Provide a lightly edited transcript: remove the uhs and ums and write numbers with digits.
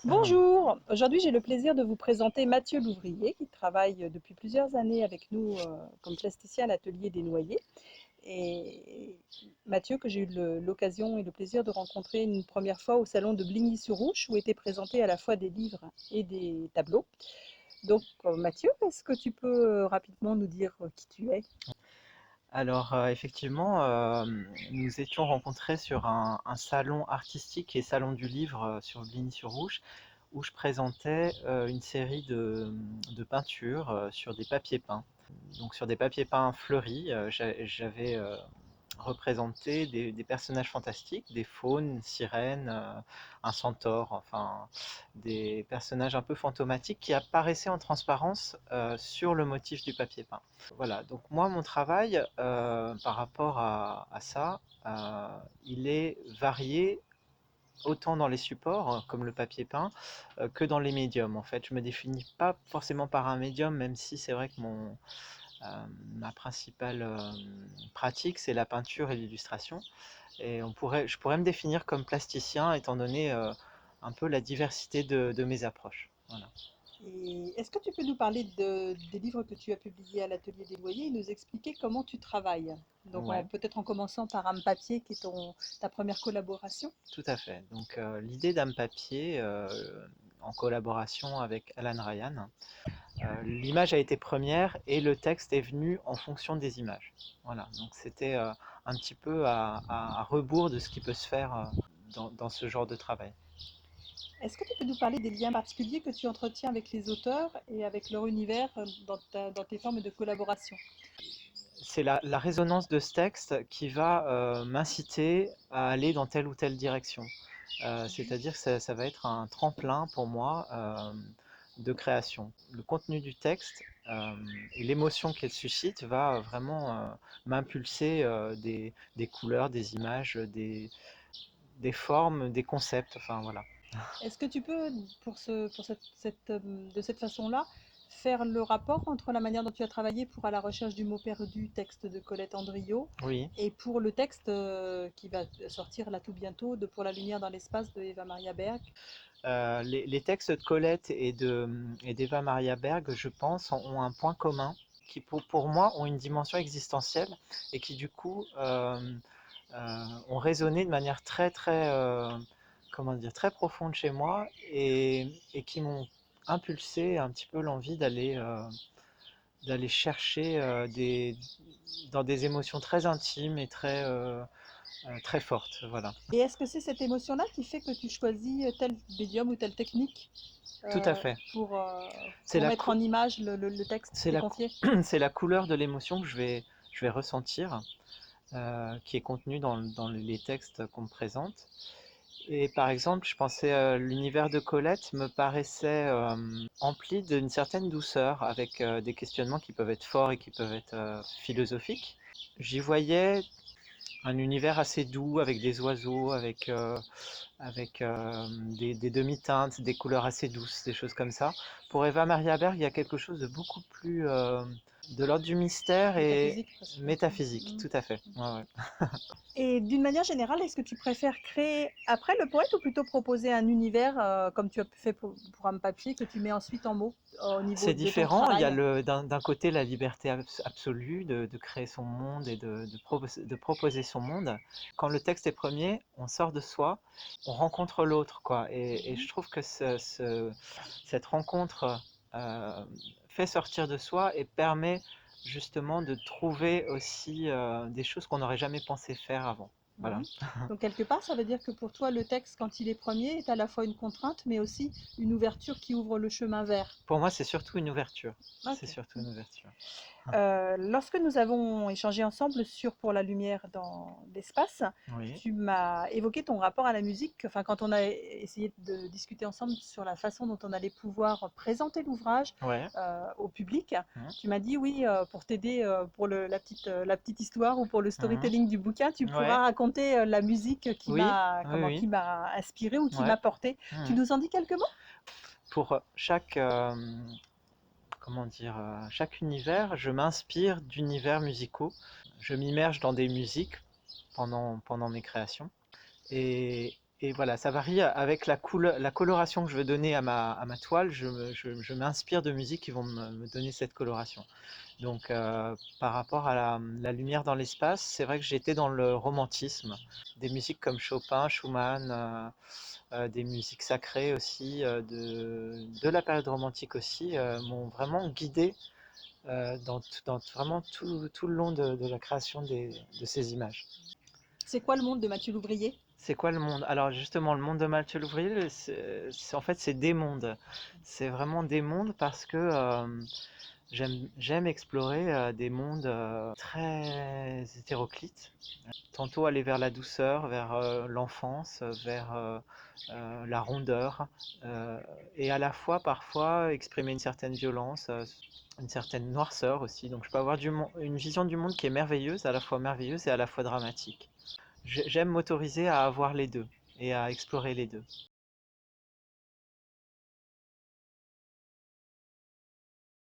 Bonjour, aujourd'hui j'ai le plaisir de vous présenter Mathieu Louvrier qui travaille depuis plusieurs années avec nous comme plasticien à l'atelier des Noyers. Et Mathieu que j'ai eu l'occasion et le plaisir de rencontrer une première fois au salon de Bligny-sur-Ouche où étaient présentés à la fois des livres et des tableaux. Donc Mathieu, est-ce que tu peux rapidement nous dire qui tu es? Alors, effectivement, nous étions rencontrés sur un salon artistique et salon du livre sur Bligny-sur-Ouche, où je présentais une série de peintures sur des papiers peints. Donc, sur des papiers peints fleuris, j'avais représenter des personnages fantastiques, des faunes, sirènes, un centaure, enfin des personnages un peu fantomatiques qui apparaissaient en transparence sur le motif du papier peint. Voilà, donc moi mon travail par rapport à ça, il est varié autant dans les supports, comme le papier peint, que dans les médiums. En fait, je me définis pas forcément par un médium, même si c'est vrai que ma principale pratique, c'est la peinture et l'illustration. Et je pourrais me définir comme plasticien, étant donné un peu la diversité de mes approches. Voilà. Et est-ce que tu peux nous parler des livres que tu as publiés à l'Atelier des Loyers et nous expliquer comment tu travailles? Donc Ouais, peut-être en commençant par Âme Papier qui est ta première collaboration. tout à fait. Donc l'idée d'Âme Papier, en collaboration avec Alan Ryan, l'image a été première et le texte est venu en fonction des images. Voilà, donc c'était un petit peu à rebours de ce qui peut se faire dans ce genre de travail. Est-ce que tu peux nous parler des liens particuliers que tu entretiens avec les auteurs et avec leur univers dans tes formes de collaboration? C'est la résonance de ce texte qui va m'inciter à aller dans telle ou telle direction. C'est-à-dire que ça va être un tremplin pour moi de création. Le contenu du texte et l'émotion qu'il suscite va vraiment m'impulser des couleurs, des images, des formes, des concepts, enfin voilà. Est-ce que tu peux, de cette façon-là, faire le rapport entre la manière dont tu as travaillé pour À la recherche du mot perdu, texte de Colette Andriot, Oui, et pour le texte qui va sortir là tout bientôt, de Pour la lumière dans l'espace de Eva Maria Berg? les textes de Colette et d'Eva Maria Berg, je pense, ont un point commun qui, pour moi, ont une dimension existentielle et qui, du coup, ont résonné de manière comment dire, très profonde chez moi et qui m'ont impulsé un petit peu l'envie d'aller chercher dans des émotions très intimes et très fortes. Voilà. Et est-ce que c'est cette émotion-là qui fait que tu choisis tel médium ou telle technique Tout à euh, fait. pour, euh, C'est pour la, mettre en image le texte qui c'est t'est la, confié? c'est la couleur de l'émotion que je vais ressentir, qui est contenue dans les textes qu'on me présente. Et par exemple, je pensais l'univers de Colette me paraissait empli d'une certaine douceur, avec des questionnements qui peuvent être forts et qui peuvent être philosophiques. J'y voyais un univers assez doux, avec des oiseaux, avec des demi-teintes, des couleurs assez douces, des choses comme ça. Pour Eva Maria Berg, il y a quelque chose de beaucoup plus de l'ordre du mystère et Métaphysique presque. métaphysique, Mm. tout à fait. Ouais, ouais. Et d'une manière générale, est-ce que tu préfères créer après le poète ou plutôt proposer un univers comme tu as fait pour un papier que tu mets ensuite en mots au niveau C'est de ton différent, il y a travail? d'un côté la liberté absolue de créer son monde et de proposer son monde. Quand le texte est premier, on sort de soi, on rencontre l'autre, quoi. Et je trouve que cette rencontre euh, fait sortir de soi et permet justement de trouver aussi des choses qu'on n'aurait jamais pensé faire avant. Voilà. Mhm. Donc quelque part, ça veut dire que pour toi, le texte, quand il est premier, est à la fois une contrainte, mais aussi une ouverture qui ouvre le chemin vers. Pour moi, c'est surtout une ouverture. C'est Ok. surtout une ouverture. Lorsque nous avons échangé ensemble sur Pour la lumière dans l'espace, Oui, tu m'as évoqué ton rapport à la musique. Enfin, quand on a essayé de discuter ensemble sur la façon dont on allait pouvoir présenter l'ouvrage ouais. au public, Mhm. tu m'as dit oui, pour t'aider pour la petite histoire ou pour le Mhm. storytelling du bouquin, tu pourras Ouais. raconter la musique Oui, oui, qui oui. m'a inspiré ou qui Ouais. m'a porté. Tu Mhm. nous en dis quelques mots? Pour chaque, comment dire, chaque univers, je m'inspire d'univers musicaux. Je m'immerge dans des musiques pendant mes créations. Et, et voilà, ça varie avec la coloration que je veux donner à ma toile. Je m'inspire de musiques qui vont me donner cette coloration. Donc, par rapport à la lumière dans l'espace, c'est vrai que j'étais dans le romantisme. Des musiques comme Chopin, Schumann, des musiques sacrées aussi, de la période romantique aussi, m'ont vraiment guidé dans vraiment tout le long de la création de ces images. C'est quoi le monde de Mathieu Louvrier? C'est quoi le monde? Alors justement, le monde de Mathieu Louvrier, en fait c'est des mondes. C'est vraiment des mondes parce que j'aime explorer des mondes très hétéroclites. Tantôt aller vers la douceur, vers l'enfance, vers la rondeur, euh, et à la fois parfois exprimer une certaine violence, une certaine noirceur aussi. Donc je peux avoir une vision du monde qui est merveilleuse et à la fois dramatique. J'aime m'autoriser à avoir les deux et à explorer les deux.